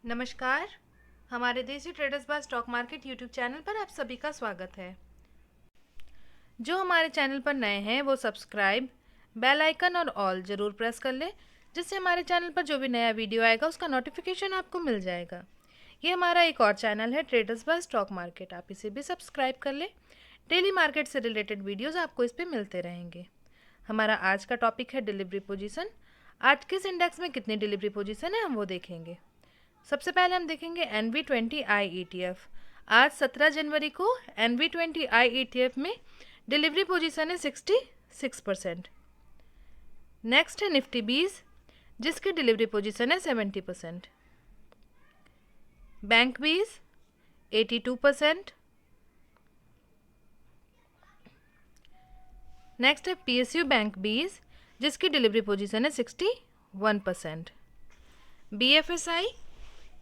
नमस्कार। हमारे desi traders by stock market YouTube channel पर आप सभी का स्वागत है। जो हमारे चैनल पर नए हैं वो सब्सक्राइब, बेल आइकन और ऑल ज़रूर प्रेस कर लें, जिससे हमारे चैनल पर जो भी नया वीडियो आएगा उसका नोटिफिकेशन आपको मिल जाएगा। ये हमारा एक और चैनल है ट्रेडर्स बाय स्टॉक मार्केट, आप इसे भी सब्सक्राइब कर लें। डेली मार्केट से रिलेटेड वीडियोज़ आपको इस पर मिलते रहेंगे। हमारा आज का टॉपिक है डिलीवरी पोजीशन। आज किस इंडेक्स में कितनी डिलीवरी पोजीशन है हम वो देखेंगे। सबसे पहले हम देखेंगे NV20I ETF। आज 17 जनवरी को NV20I ETF में डिलीवरी पोजीशन है 66%। नेक्स्ट है निफ्टी 20, जिसकी डिलीवरी पोजीशन है 70%। बैंक 20 82%। नेक्स्ट है PSU बैंक 20, जिसकी डिलीवरी पोजीशन है 61%।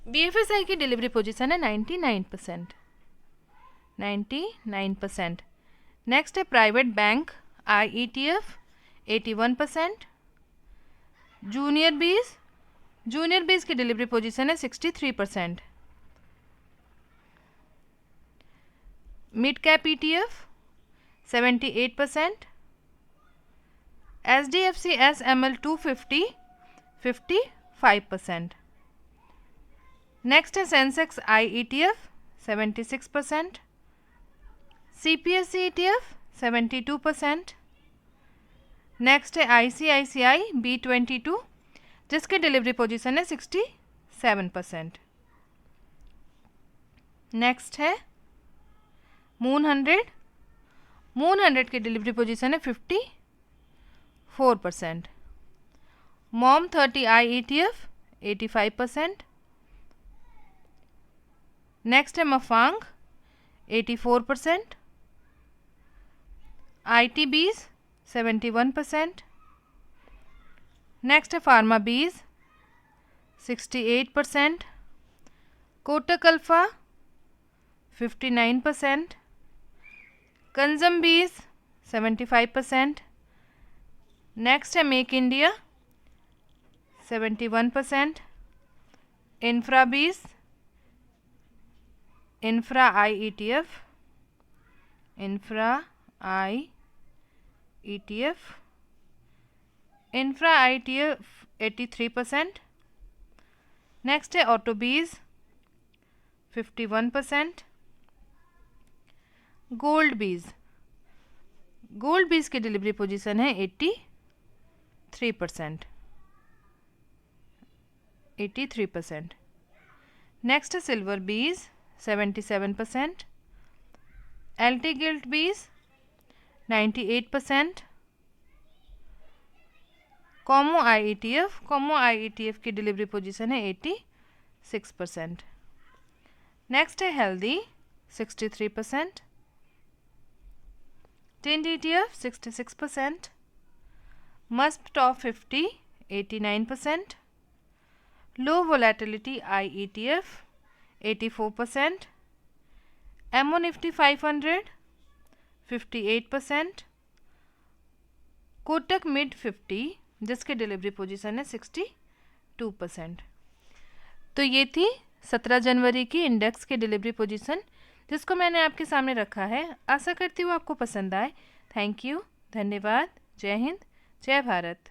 BFSI की डिलीवरी पोजीशन है 99%। नेक्स्ट है private bank I ETF 81%। Junior BeES की डिलीवरी पोजीशन है 63%। Mid cap ETF 78%। SDFC SML 250 55%। Next है Sensex I ETF 76%। CPSE ETF 72%। Next है ICICI B22, जिसकी डिलीवरी पोजीशन है 67%। नेक्स्ट है मून 100 की डिलीवरी पोजीशन है 54%। Mom 30I ETF 85%। नेक्स्ट है मफांग 84%। IT बीज 71%। नेक्स्ट है फार्मा बीज 68%। कोटक अल्फा 59%। कंजम बीज 75%। नेक्स्ट है मेक इंडिया 71%। इंफ्रा बीज इंफ्रा I ETF 83%। नेक्स्ट है ऑटो बीज 51%। गोल्ड बीज की डिलीवरी पोजीशन है 83%। नेक्स्ट है सिल्वर बीज 77%। LT gilt BeES 98%। कॉमो I ETF की डिलीवरी पोजीशन है 86%। नेक्स्ट है हेल्दी 63%। टिंड ETF 66%। मस्प top 50 89%। Low volatility I ETF 84%। MO Nifty 500 58%। Kotak mid 50, जिसकी डिलीवरी पोजीशन है 62%। तो ये थी 17 जनवरी की इंडेक्स की डिलीवरी पोजीशन, जिसको मैंने आपके सामने रखा है। आशा करती हूँ आपको पसंद आए। थैंक यू, धन्यवाद, जय हिंद, जय भारत।